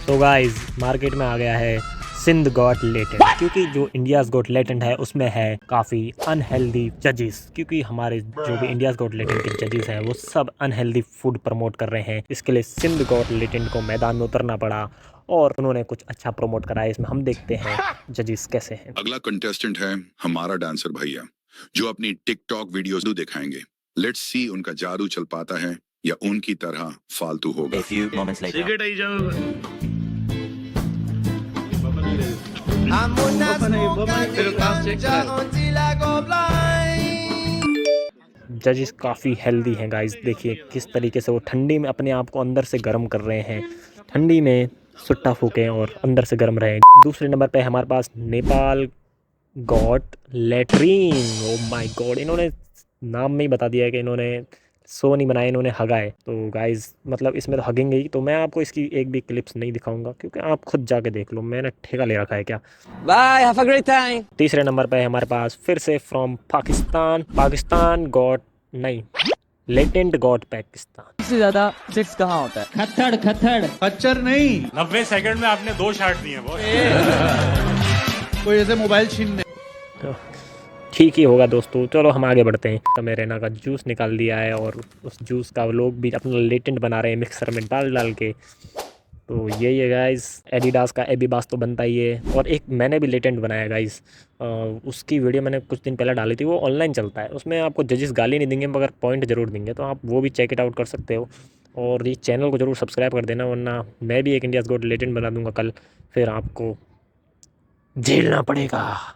तो guys market में आ गया है सिंध गॉट लेटेंट, क्योंकि जो इंडियाज़ गॉट लेटेंट है उसमें है काफ़ी अनहेल्दी जजेस, क्योंकि हमारे जो भी इंडियाज़ गॉट लेटेंट के जजेस हैं वो सब अनहेल्दी फूड प्रमोट कर रहे हैं। इसके लिए सिंध गॉट लेटेंट को मैदान में उतरना पड़ा और उन्होंने कुछ अच्छा प्रमोट कराया। इसमें हम देखते हैं जजेस कैसे हैं। अगला कंटेस्टेंट है हमारा डांसर भैया, जो अपनी टिकटॉक वीडियोस दिखाएंगे। लेट्स सी उनका जादू चल पाता है या उनकी तरह फालतू होगा। जजेस काफ़ी हेल्दी हैं गाइस, देखिए किस तरीके से वो ठंडी में अपने आप को अंदर से गर्म कर रहे हैं। ठंडी में सुट्टा फूकें और अंदर से गर्म रहें। दूसरे नंबर पे हमारे पास Nepal got latrine. Oh my god, इन्होंने नाम में ही बता दिया है कि इन्होंने सो नहीं बनाए, इन्होंने हगाए। तो गाइस मतलब इसमें तो हगेंगे ही। तो मैं आपको इसकी एक भी क्लिप्स नहीं दिखाऊंगा क्योंकि आप खुद जाके देख लो, मैंने ठेका ले रखा है क्या। Bye, have a great time. तीसरे नंबर पे है हमारे पास फिर से फ्रॉम पाकिस्तान गॉट नहीं लेटेंट गॉट पाकिस्तान। सबसे ज्यादा सिक्स कहाँ होता है? खच्चर नहीं, 90 सेकंड में आपने 2 शॉट दिए बॉस। कोई ऐसे मोबाइल छीनने। तो ठीक ही होगा दोस्तों, चलो हम आगे बढ़ते हैं। तो मेरे ना का जूस निकाल दिया है और उस जूस का लोग भी अपना लेटेंट बना रहे हैं मिक्सर में डाल डाल के। तो यही है गाइस, एडिडास का एबीबास तो बनता ही है। और एक मैंने भी लेटेंट बनाया गाइस, उसकी वीडियो मैंने कुछ दिन पहले डाली थी, वो ऑनलाइन चलता है। उसमें आपको जजेस गाली नहीं देंगे मगर पॉइंट ज़रूर देंगे, तो आप वो भी चेक इट आउट कर सकते हो। और ये चैनल को ज़रूर सब्सक्राइब कर देना, वरना मैं भी एक इंडियाज़ गॉट लेटेंट बना दूंगा कल, फिर आपको झेलना पड़ेगा।